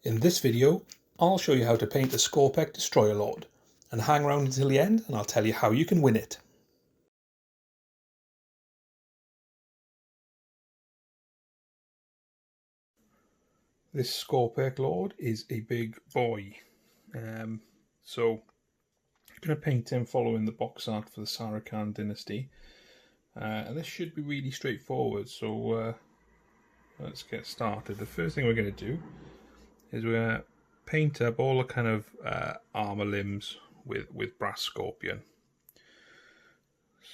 In this video, I'll show you how to paint a Skorpekh Destroyer Lord, and hang around until the end and I'll tell you how you can win it. This Skorpekh Lord is a big boy, so I'm going to paint him following the box art for the Tesseract dynasty, and this should be really straightforward, so let's get started. The first thing we're going to do is we're going to paint up all the kind of armour limbs with brass scorpion.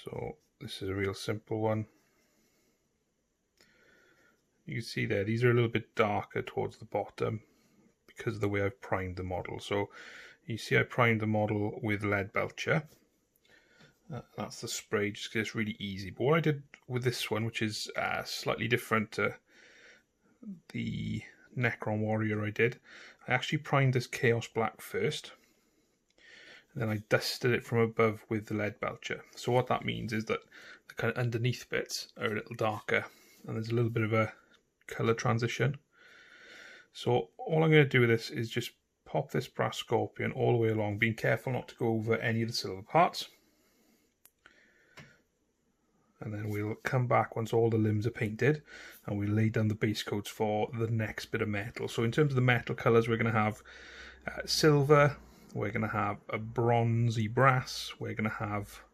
So this is a real simple one. You can see there, these are a little bit darker towards the bottom because of the way I've primed the model. So you see I primed the model with Leadbelcher. That's the spray, just because it's really easy. But what I did with this one, which is slightly different to the Necron warrior I did, I actually primed this Chaos Black first, and then I dusted it from above with the Leadbelcher. So what that means is that the kind of underneath bits are a little darker, and there's a little bit of a colour transition. So all I'm going to do with this is just pop this brass scorpion all the way along, being careful not to go over any of the silver parts. And then we'll come back once all the limbs are painted and we'll lay down the base coats for the next bit of metal. So in terms of the metal colours, we're going to have silver, we're going to have a bronzy brass, we're going to have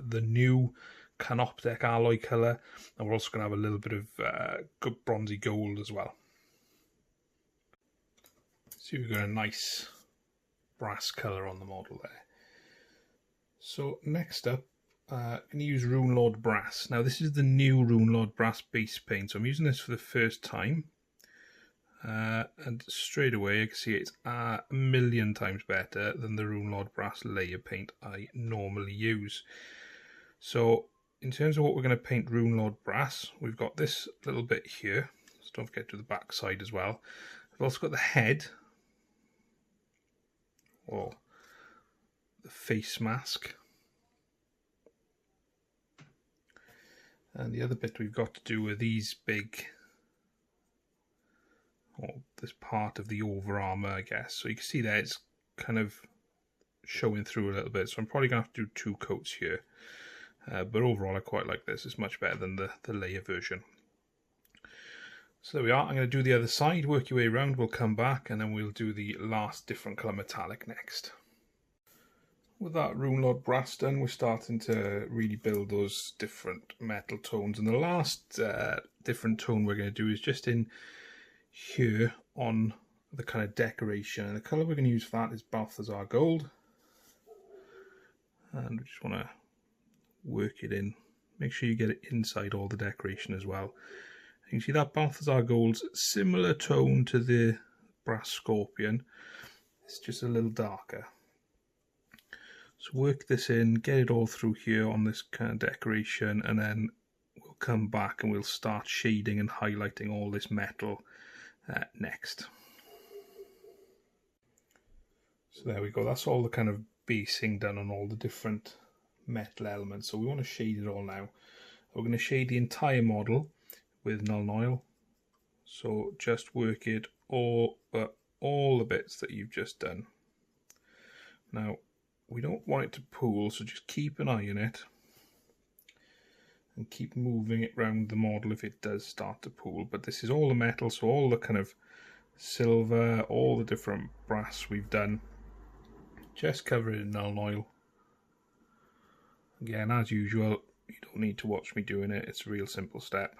the new Canoptek Alloy colour, and we're also going to have a little bit of good bronzy gold as well. So we've got a nice brass colour on the model there. So next up, I'm going to use Runelord Brass. Now this is the new Runelord Brass base paint, so I'm using this for the first time. And straight away you can see it's a million times better than the Runelord Brass layer paint I normally use. So in terms of what we're going to paint Runelord Brass, we've got this little bit here. So don't forget to the back side as well. We've also got the head, or the face mask. And the other bit we've got to do with these big, or this part of the over armour, I guess. So you can see there it's kind of showing through a little bit. So I'm probably going to have to do 2 coats here. But overall I quite like this. It's much better than the layer version. So there we are. I'm going to do the other side, work your way around, we'll come back and then we'll do the last different colour metallic next. With that Runelord Brass done, we're starting to really build those different metal tones. And the last different tone we're going to do is just in here on the kind of decoration. And the colour we're going to use for that is Balthasar Gold. And we just want to work it in. Make sure you get it inside all the decoration as well. You can see that Balthasar Gold's similar tone to the brass scorpion. It's just a little darker. So work this in, get it all through here on this kind of decoration, and then we'll come back and we'll start shading and highlighting all this metal next. So there we go, that's all the kind of basing done on all the different metal elements. So we want to shade it all now. We're going to shade the entire model with Nuln Oil. So just work it all the bits that you've just done. Now we don't want it to pool, so just keep an eye on it and keep moving it around the model if it does start to pool. But this is all the metal, so all the kind of silver, all the different brass we've done, just cover it in Nuln Oil. Again, as usual, you don't need to watch me doing it, it's a real simple step.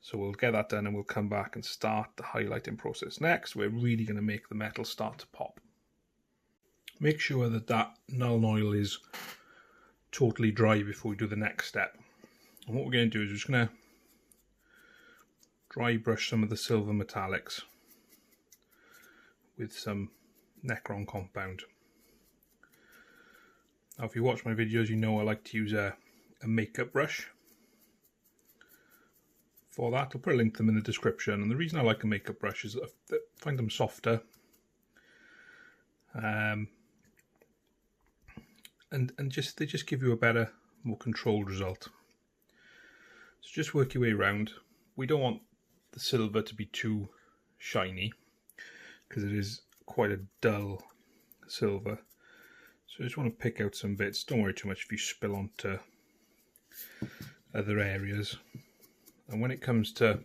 So we'll get that done and we'll come back and start the highlighting process next. We're really going to make the metal start to pop. Make sure that that Nuln Oil is totally dry before we do the next step. And what we're going to do is we're just going to dry brush some of the silver metallics with some Necron Compound. Now if you watch my videos you know I like to use a makeup brush. For that I'll put a link to them in the description, and the reason I like a makeup brush is that I find them softer. And they just give you a better, more controlled result. So just work your way around. We don't want the silver to be too shiny. because it is quite a dull silver. So I just want to pick out some bits. Don't worry too much if you spill onto other areas. And when it comes to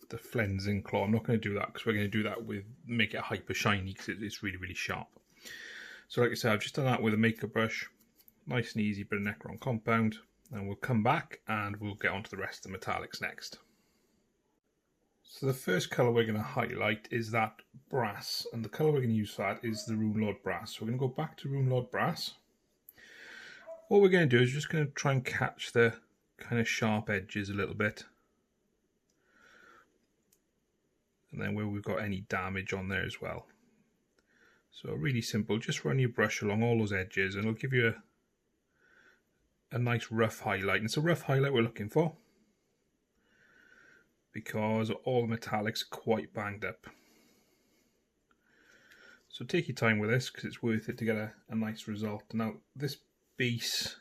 the flensing claw, I'm not going to do that because we're going to do that with, make it hyper shiny because it's really, really sharp. So like I said, I've just done that with a maker brush. Nice and easy bit of Necron Compound. And we'll come back and we'll get onto the rest of the metallics next. So the first colour we're going to highlight is that brass, and the colour we're going to use for that is the Runelord Brass. So we're going to go back to Runelord Brass. What we're going to do is just going to try and catch the kind of sharp edges a little bit. And then where we've got any damage on there as well. So really simple, just run your brush along all those edges and it'll give you a nice rough highlight. And it's a rough highlight we're looking for, because all the metallics are quite banged up. So take your time with this because it's worth it to get a nice result. Now this base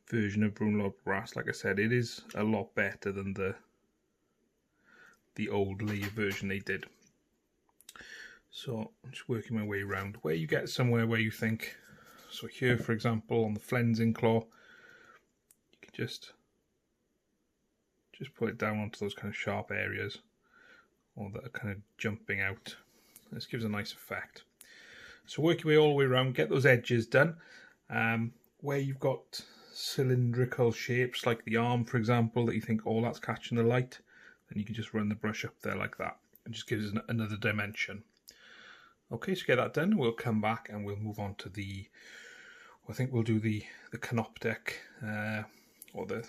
version of Runelord Brass, like I said, it is a lot better than the old layer version they did. So I'm just working my way around. Where you get somewhere where you think, so here for example on the flensing claw, you can just put it down onto those kind of sharp areas, or that are kind of jumping out. This gives a nice effect. So work your way all the way around, get those edges done. Where you've got cylindrical shapes like the arm for example, that you think, oh, that's catching the light, then you can just run the brush up there like that. It just gives us another dimension. Okay, so get that done, we'll come back and we'll move on to I think we'll do the Canoptek, or the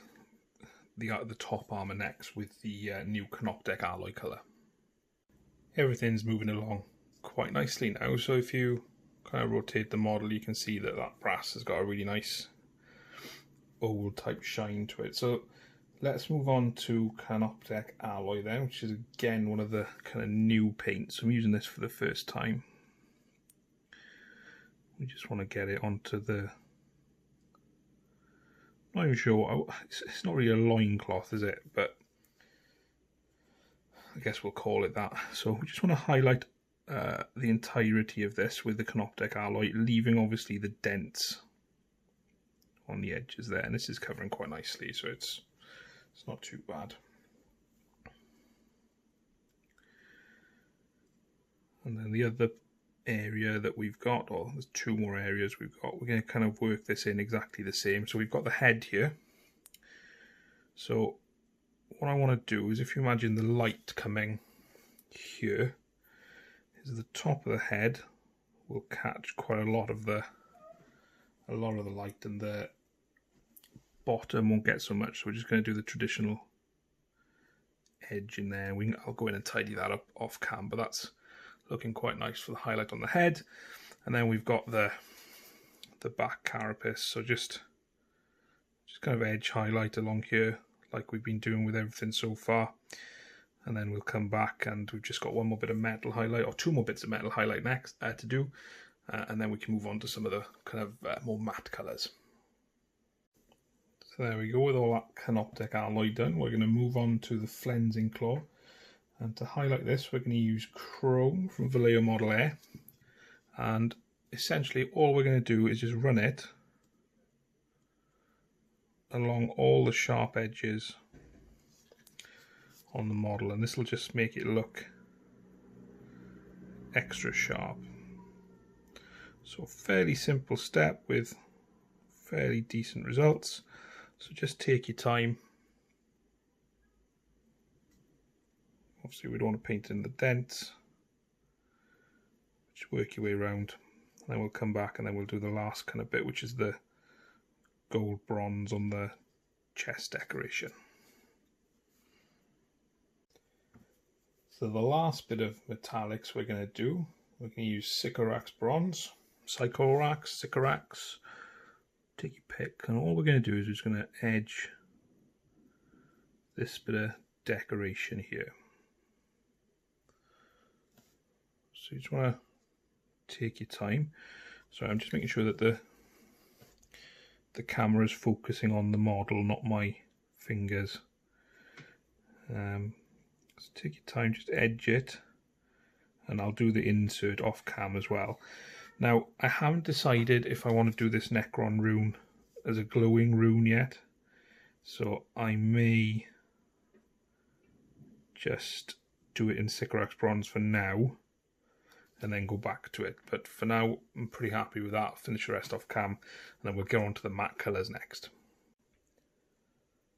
top armour next with the new Canoptek Alloy colour. Everything's moving along quite nicely now, so if you kind of rotate the model you can see that that brass has got a really nice old type shine to it. So let's move on to Canoptek Alloy then, which is again one of the kind of new paints. I'm using this for the first time. We just want to get it onto the, I'm not even sure, it's not really a loincloth, is it? But I guess we'll call it that. So we just want to highlight the entirety of this with the Canoptek Alloy, leaving obviously the dents on the edges there. And this is covering quite nicely, so it's not too bad. And then the other area that we've got, or there's two more areas we've got, we're going to kind of work this in exactly the same. So we've got the head here. So what I want to do is, if you imagine the light coming here, is the top of the head will catch quite a lot of the light, and the bottom won't get so much. So we're just going to do the traditional edge in there. I'll go in and tidy that up off cam, but that's looking quite nice for the highlight on the head. And then we've got the back carapace, so just kind of edge highlight along here like we've been doing with everything so far. And then we'll come back and we've just got one more bit of metal highlight, or two more bits of metal highlight next to do, and then we can move on to some of the kind of more matte colours. So there we go, with all that Canoptek Alloy done, we're going to move on to the flensing claw. And to highlight this, we're going to use chrome from Vallejo Model Air. And essentially all we're going to do is just run it along all the sharp edges on the model, and this will just make it look extra sharp. So fairly simple step with fairly decent results. So just take your time. Obviously we don't want to paint in the dents. Just work your way around, and then we'll come back and then we'll do the last kind of bit, which is the gold bronze on the chest decoration. So the last bit of metallics we're going to do, we're going to use Sycorax Bronze, Sycorax, take your pick, and all we're going to do is we're just going to edge this bit of decoration here. So you just want to take your time. So I'm just making sure that the camera is focusing on the model, not my fingers. So take your time, just edge it and I'll do the insert off cam as well. Now, I haven't decided if I want to do this Necron rune as a glowing rune yet, so I may just do it in Sycorax Bronze for now and then go back to it. But for now, I'm pretty happy with that. Finish the rest off cam, and then we'll get on to the matte colours next.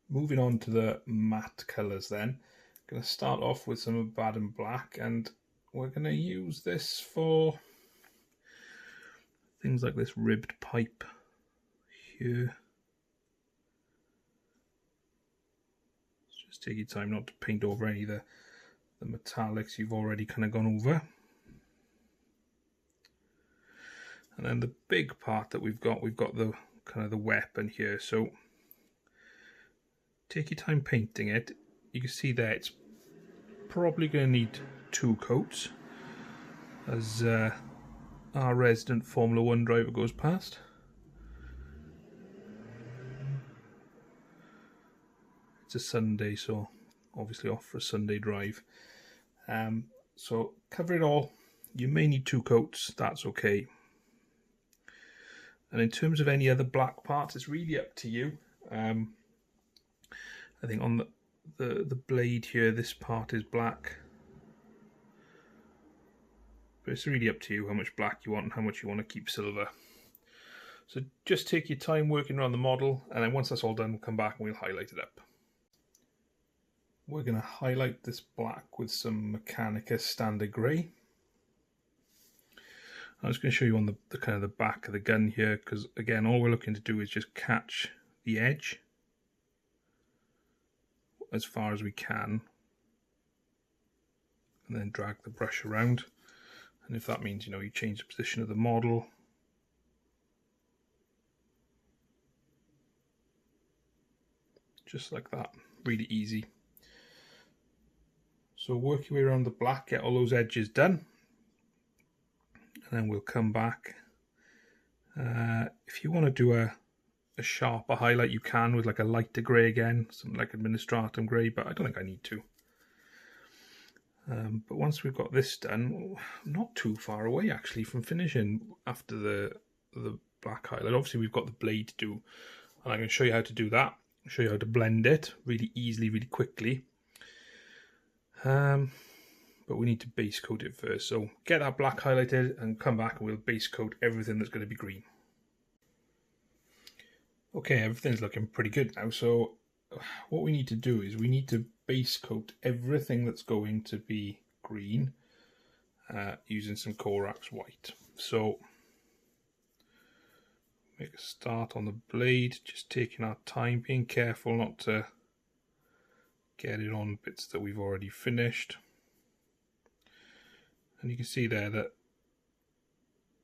Moving on to the matte colours then, I'm going to start off with some Abaddon Black, and we're going to use this for things like this ribbed pipe here. Just take your time not to paint over any of the metallics you've already kind of gone over. And then the big part that we've got the kind of the weapon here. So take your time painting it. You can see there it's probably going to need 2 coats as our resident Formula 1 driver goes past. It's a Sunday, so obviously off for a Sunday drive. So cover it all. You may need 2 coats, that's okay. And in terms of any other black parts, it's really up to you. I think on the blade here, this part is black. But it's really up to you how much black you want and how much you want to keep silver. So just take your time working around the model, and then once that's all done, we'll come back and we'll highlight it up. We're going to highlight this black with some Mechanicus standard grey. I'm just going to show you on the kind of the back of the gun here, because again, all we're looking to do is just catch the edge as far as we can, and then drag the brush around. And if that means, you know, you change the position of the model, just like that, really easy. So work your way around the black, get all those edges done, and then we'll come back. If you want to do a sharper highlight, you can with like a lighter grey again, something like Administratum grey, but I don't think I need to. But once we've got this done, I'm not too far away actually from finishing after the black highlight. Obviously we've got the blade to do, and I'm going to show you how to do that, show you how to blend it really easily, really quickly. But we need to base coat it first, so get that black highlighted and come back and we'll base coat everything that's going to be green. Okay, everything's looking pretty good now, so what we need to do is we need to base coat everything that's going to be green using some Corax White. So make a start on the blade, just taking our time, being careful not to get it on bits that we've already finished. And you can see there that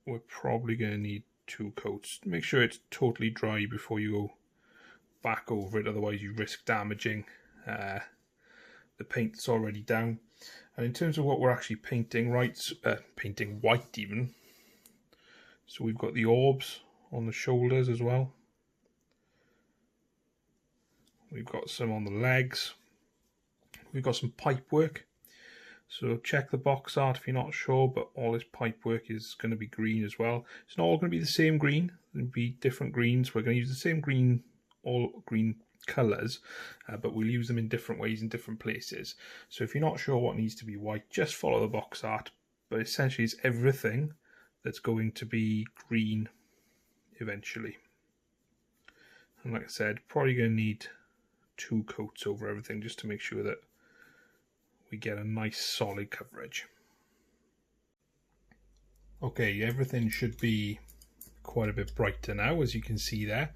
we're probably going to need 2 coats. Make sure it's totally dry before you go back over it, otherwise you risk damaging the paint that's already down. And in terms of what we're actually painting, painting white even, so we've got the orbs on the shoulders as well. We've got some on the legs. We've got some pipe work. So check the box art if you're not sure, but all this pipe work is going to be green as well. It's not all going to be the same green. There'll be different greens. We're going to use the same green, all green colours, but we'll use them in different ways in different places. So if you're not sure what needs to be white, just follow the box art. But essentially it's everything that's going to be green eventually. And like I said, probably going to need 2 coats over everything just to make sure that we get a nice solid coverage. Okay, everything should be quite a bit brighter now, as you can see there.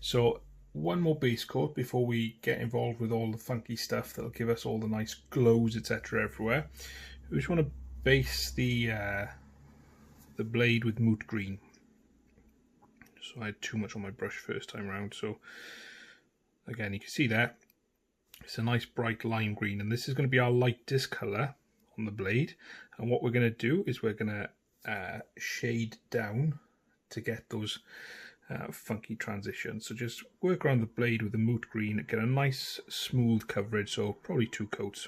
So one more base coat before we get involved with all the funky stuff that'll give us all the nice glows, etc. everywhere. We just want to base the blade with Moot Green. So I had too much on my brush first time around, so again you can see there it's a nice bright lime green, and this is going to be our lightest colour on the blade. And what we're going to do is we're going to shade down to get those funky transitions. So just work around the blade with the Moot Green, get a nice smooth coverage, so probably 2 coats,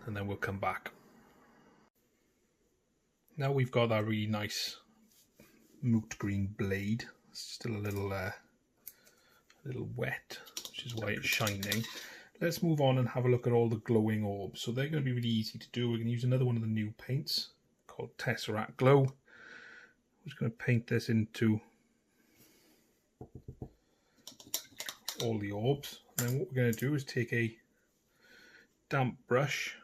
and then we'll come back. Now we've got that really nice moot green blade. It's still a little wet, which is why it's shining. Let's move on and have a look at all the glowing orbs. So they're going to be really easy to do. We're going to use another one of the new paints called Tesseract Glow. I'm just going to paint this into all the orbs. And then what we're going to do is take a damp brush,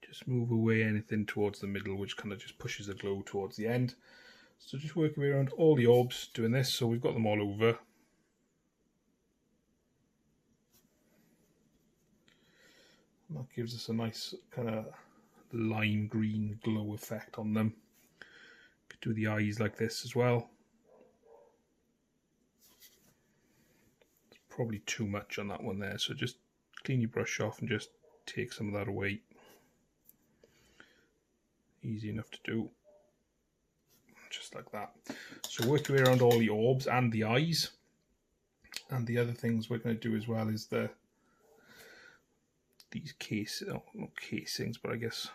just move away anything towards the middle, which kind of just pushes the glow towards the end. So just work your way around all the orbs doing this, so we've got them all over. And that gives us a nice kind of lime green glow effect on them. Could do the eyes like this as well. It's probably too much on that one there, so just clean your brush off and just take some of that away. Easy enough to do. Just like that. So work your way around all the orbs and the eyes. And the other things we're going to do as well is these not casings, but I guess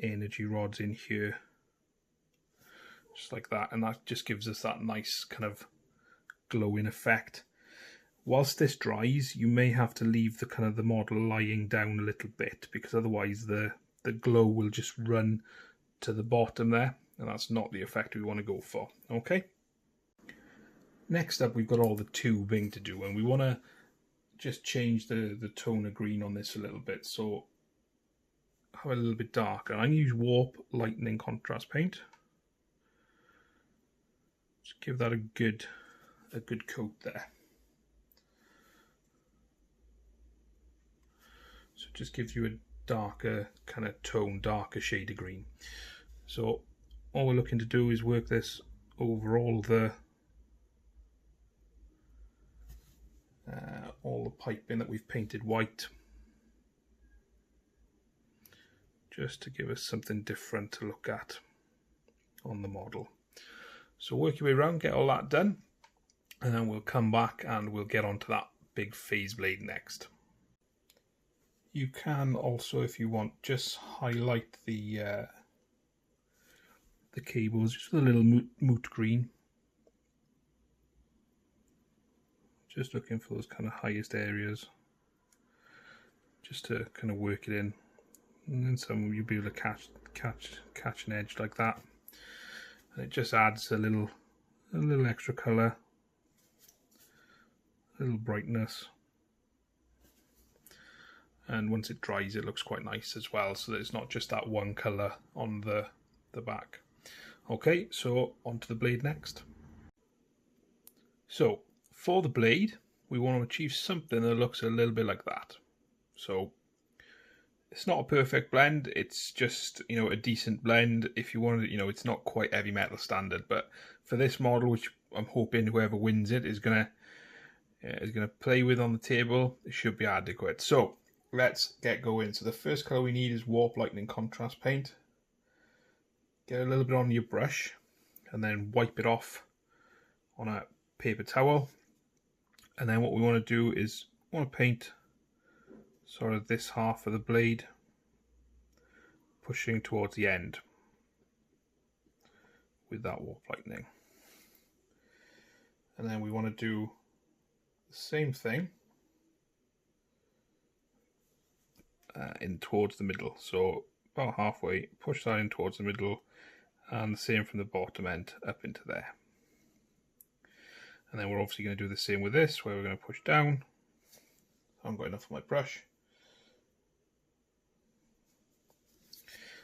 energy rods in here. Just like that. And that just gives us that nice kind of glowing effect. Whilst this dries, you may have to leave the model lying down a little bit, because otherwise the glow will just run to the bottom there, and that's not the effect we want to go for. Okay. Next up, we've got all the tubing to do, and we want to just change the tone of green on this a little bit. So have it a little bit darker. I'm going to use Warp Lightning Contrast Paint. Just give that a good coat there. So it just gives you a darker kind of tone, darker shade of green. So all we're looking to do is work this over all the piping that we've painted white, just to give us something different to look at on the model. So work your way around, get all that done, and then we'll come back and we'll get onto that big phase blade next. You can also, if you want, just highlight the cables just with a little moot green. Just looking for those kind of highest areas, just to kind of work it in. And then some you'll be able to catch an edge like that, and it just adds a little extra colour, a little brightness. And once it dries, it looks quite nice as well, so that it's not just that one colour on the back. Okay, so onto the blade next. So for the blade, we want to achieve something that looks a little bit like that. So it's not a perfect blend, it's just, you know, a decent blend. If you want to, you know, it's not quite heavy metal standard, but for this model, which I'm hoping whoever wins it is gonna play with on the table, it should be adequate. So let's get going. So the first colour we need is Warp Lightning Contrast Paint. Get a little bit on your brush and then wipe it off on a paper towel. And then what we want to do is paint sort of this half of the blade, pushing towards the end with that Warp Lightning. And then we want to do the same thing in towards the middle. So about halfway, push that in towards the middle, and the same from the bottom end up into there. And then we're obviously going to do the same with this, where we're going to push down. I haven't got enough of my brush.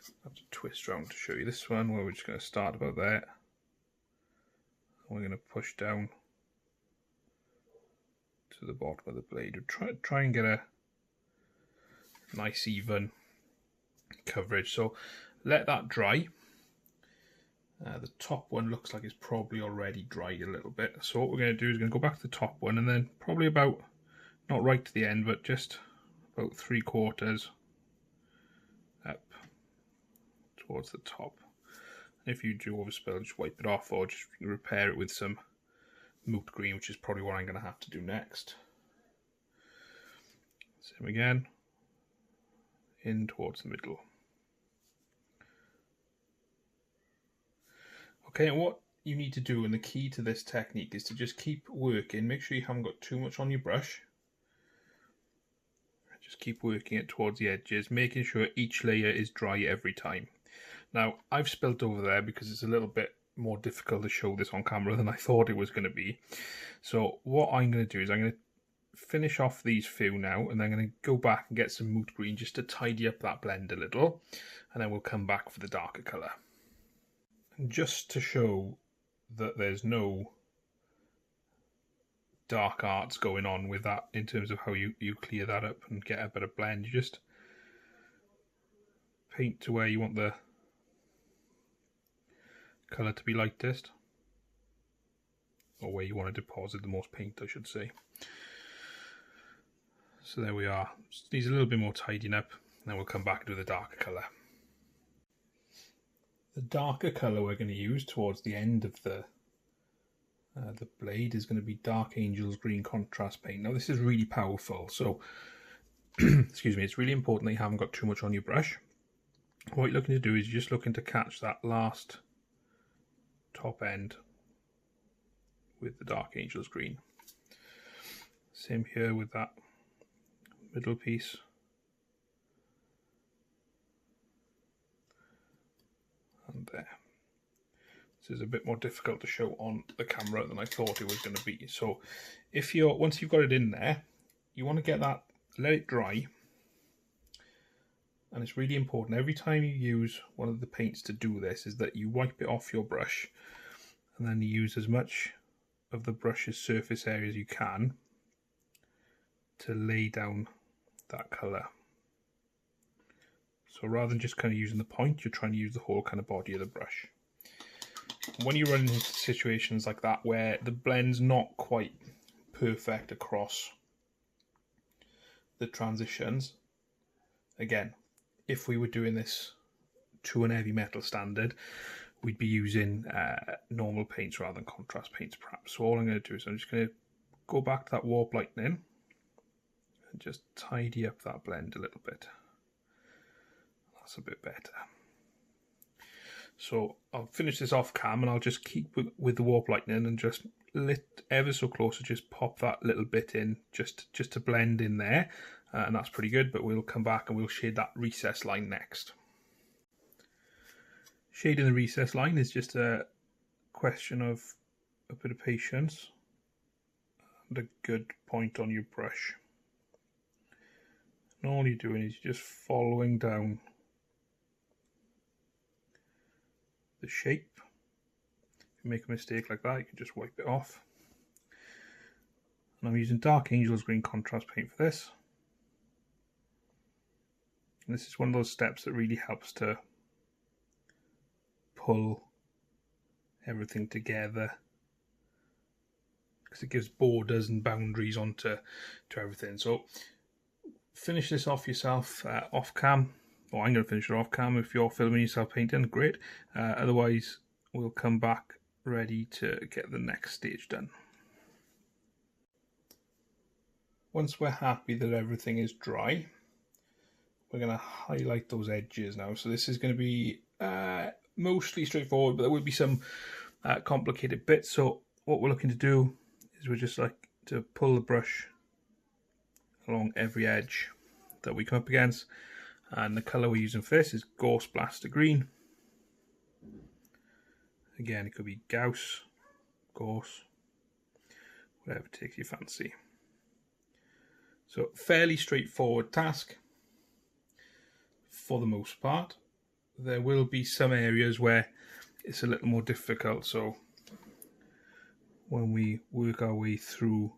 I have to twist around to show you this one, where we're just going to start about there. And we're going to push down to the bottom of the blade. We'll try and get a nice even coverage. So let that dry. The top one looks like it's probably already dried a little bit. So what we're going to do is going to go back to the top one, and then probably about, not right to the end, but just about 3/4 up towards the top. And if you do overspill, just wipe it off, or just repair it with some Moot Green, which is probably what I'm going to have to do next. Same again, in towards the middle. Okay, and what you need to do, and the key to this technique, is to just keep working. Make sure you haven't got too much on your brush. Just keep working it towards the edges, making sure each layer is dry every time. Now, I've spilt over there because it's a little bit more difficult to show this on camera than I thought it was going to be. So what I'm going to do is I'm going to finish off these few now, and then I'm going to go back and get some Moot Green just to tidy up that blend a little, and then we'll come back for the darker colour. And just to show that there's no dark arts going on with that in terms of how you clear that up and get a better blend, you just paint to where you want the colour to be lightest, or where you want to deposit the most paint, I should say. So there we are. Just needs a little bit more tidying up, and then we'll come back to the darker colour. The darker colour we're going to use towards the end of the blade is going to be Dark Angel's Green contrast paint. Now this is really powerful, so excuse me, it's really important that you haven't got too much on your brush. What you're looking to do is you're just looking to catch that last top end with the Dark Angel's Green. Same here with that middle piece. And there. This is a bit more difficult to show on the camera than I thought it was going to be. So if once you've got it in there, you want to get that, let it dry. And it's really important every time you use one of the paints to do this is that you wipe it off your brush, and then you use as much of the brush's surface area as you can to lay down that colour. So rather than just kind of using the point, you're trying to use the whole kind of body of the brush. When you run into situations like that where the blend's not quite perfect across the transitions, again, if we were doing this to an heavy metal standard, we'd be using normal paints rather than contrast paints perhaps. So all I'm going to do is I'm just going to go back to that warp lightning and just tidy up that blend a little bit. That's a bit better. So I'll finish this off cam, and I'll just keep with the warp lightning and just ever so close to just pop that little bit in just to blend in there, and that's pretty good. But we'll come back and we'll shade that recess line next. Shading the recess line is just a question of a bit of patience and a good point on your brush. And all you're doing is just following down the shape. If you make a mistake like that, you can just wipe it off. And I'm using Dark Angel's Green contrast paint for this. And this is one of those steps that really helps to pull everything together, because it gives borders and boundaries onto everything. So finish this off yourself off cam. Or I'm going to finish it off cam. If you're filming yourself painting, great. Otherwise, we'll come back ready to get the next stage done. Once we're happy that everything is dry, we're going to highlight those edges now. So this is going to be mostly straightforward, but there will be some complicated bits. So what we're looking to do is we're just like to pull the brush along every edge that we come up against. And the colour we're using for this is Gauss Blaster Green. Again, it could be Gauss, Gauss, whatever takes your fancy. So fairly straightforward task for the most part. There will be some areas where it's a little more difficult, so when we work our way through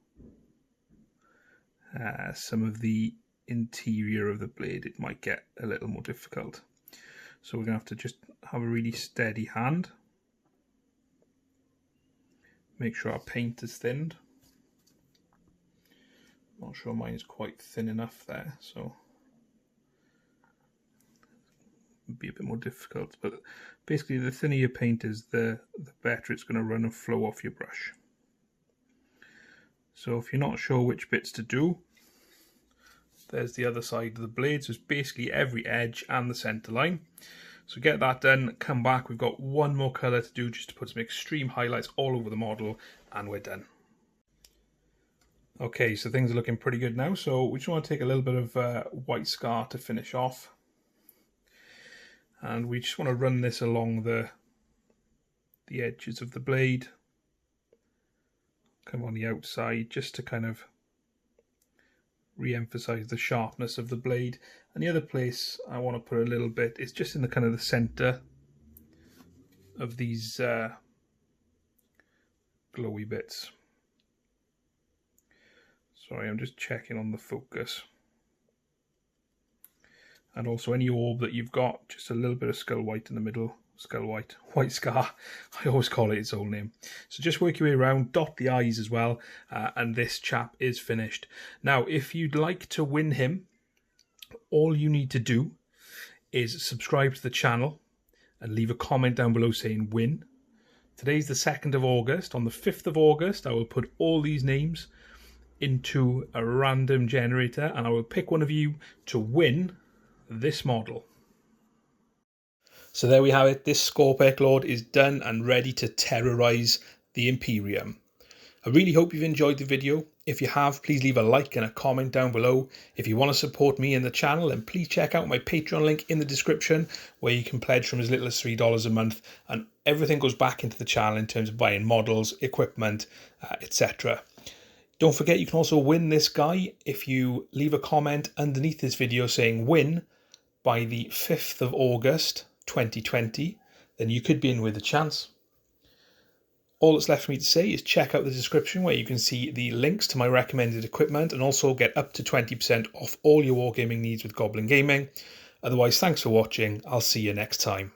some of the interior of the blade, it might get a little more difficult. So we're going to have to just have a really steady hand. Make sure our paint is thinned. Not sure mine is quite thin enough there, so it'd be a bit more difficult. But basically, the thinner your paint is, the better it's going to run and flow off your brush. So if you're not sure which bits to do, there's the other side of the blade. So it's basically every edge and the center line. So get that done, come back, we've got one more colour to do just to put some extreme highlights all over the model, and we're done. Okay, so things are looking pretty good now, so we just want to take a little bit of white scar to finish off. And we just want to run this along the edges of the blade, come on the outside, just to kind of re-emphasize the sharpness of the blade. And the other place I want to put a little bit is just in the kind of the center of these glowy bits. Sorry, I'm just checking on the focus. And also any orb that you've got, just a little bit of skull white in the middle. Skull white, white scar, I always call it its own name. So just work your way around, dot the eyes as well, and this chap is finished. Now, if you'd like to win him, all you need to do is subscribe to the channel and leave a comment down below saying win. Today's the 2nd of August. On the 5th of August, I will put all these names into a random generator, and I will pick one of you to win this model. So there we have it. This Skorpekh Lord is done and ready to terrorize the Imperium. I really hope you've enjoyed the video. If you have, please leave a like and a comment down below. If you want to support me and the channel, then please check out my Patreon link in the description, where you can pledge from as little as $3 a month, and everything goes back into the channel in terms of buying models, equipment, etc. Don't forget, you can also win this guy if you leave a comment underneath this video saying win by the 5th of August 2020, then you could be in with a chance. All that's left for me to say is check out the description, where you can see the links to my recommended equipment and also get up to 20% off all your wargaming needs with Goblin Gaming. Otherwise, thanks for watching. I'll see you next time.